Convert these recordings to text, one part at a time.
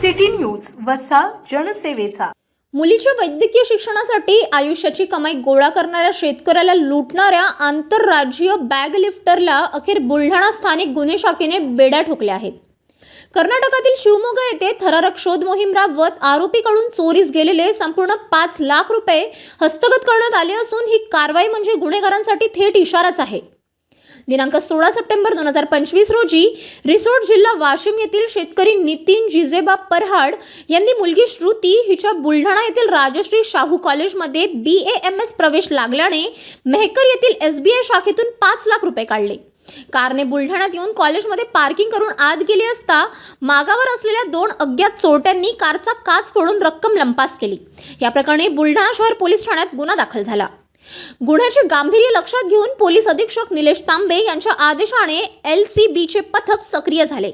City news वसा जनसेवेचा। मुलीच्या वैद्यकीय शिक्षणासाठी आयुष्याची कमाई गोळा करणाऱ्या शेतकऱ्याला लुटणाऱ्या आंतरराज्यीय बॅग लिफ्टरला अखेर बुलढाणा स्थानिक गुन्हे शाखेने बेड्या ठोकल्या आहेत। कर्नाटकातील शिवमोगा येथे थरारक शोध मोहीम राबवत आरोपीकडून चोरीस गेलेले संपूर्ण 5 लाख रुपये हस्तगत करण्यात आले असून ही कारवाई म्हणजे गुन्हेगारांसाठी थेट इशाराच आहे। दिनांक 16 सप्टेंबर 2025 रोजी रिसोड जिल्हा वाशिम येथील शेतकरी नितीन जिजेबा परहाड यांनी मुलगी श्रुती हिच्या बुलढाणा येथील राजश्री शाहू कॉलेजमध्ये BAMS प्रवेश लागल्याने मेहकर येथील SBI शाखेतून 5 लाख रुपये काढले। कारने बुलढाण्यात येऊन कॉलेजमध्ये पार्किंग करून आत गेली असता मागावर असलेल्या 2 अज्ञात चोरट्यांनी कारचा काच फोडून रक्कम लंपास केली। या प्रकरणी बुलढाणा शहर पोलीस ठाण्यात गुन्हा दाखल झाला। गुन्ह्याचे गांभीर्य लक्षात घेऊन पोलीस अधीक्षक निलेश तांबे यांच्या आदेशाने LCBचे पथक सक्रिय झाले।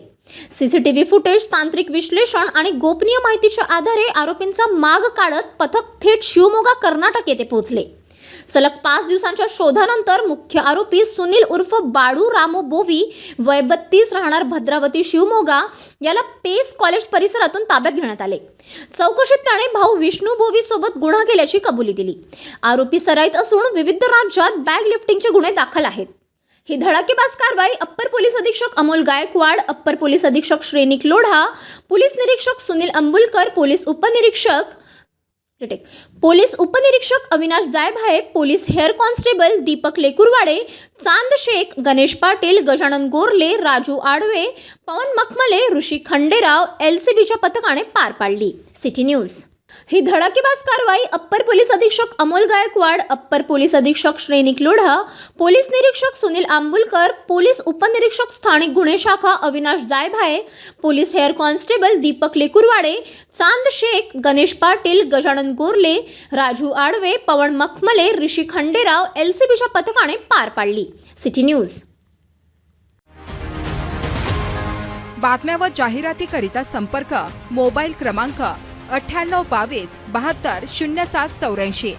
CCTV फुटेज, तांत्रिक विश्लेषण आणि गोपनीय माहितीच्या आधारे आरोपींचा माग काढत पथक थेट शिवमोगा कर्नाटक येथे पोहोचले। सलग 5 दिवसांच्या शोधानंतर मुख्य आरोपी सुनील उर्फ बाडू रामो बोवी वय 32 राहणार भद्रावती शिवमोगा याला पेस कॉलेज परिसरातून ताब्यात घेण्यात आले। चौकशीत त्याने भाऊ विष्णू बोवी सोबत गुन्हा केल्याची कबुली दिली। आरोपी सराईत असून विविध राज्यात बॅग लिफ्टिंगचे गुन्हे दाखल आहेत। ही धडाकेबाज कारवाई अप्पर पोलीस अधीक्षक अमोल गायकवाड, अप्पर पोलीस अधीक्षक श्रेनिक लोढा, पोलीस निरीक्षक सुनील अंबुलकर, पोलीस उपनिरीक्षक Avinash Jaybhaye, police hair constable Deepak लेकुरवाडे, चांद शेख, गणेश पाटील, गजानन गोरले, राजू आडवे, पवन मखमले, ऋषी खंडेराव LCBच्या पथकाने पार पाडली। City news. ही धडाकेबाज कारवाई अप्पर पोलीस अधीक्षक अमोल गायकवाड, अप्पर पोलीस अधीक्षक श्रेनिक लोढा, पोलीस निरीक्षक सुनील आंबुलकर, पोलीस उपनिरीक्षक स्थानिक गुन्हे शाखा Avinash Jaybhaye, police hair constable Deepak लेकुरवाडे, चांद शेख, गणेश पाटील, गजानन गोरले, राजू आडवे, पवन मखमले, ऋषी खंडेराव LCBच्या पथकाने पार पाडली। City news. बातम्या व जाहिरातीकरिता संपर्क मोबाईल क्रमांक 9822 72 0784।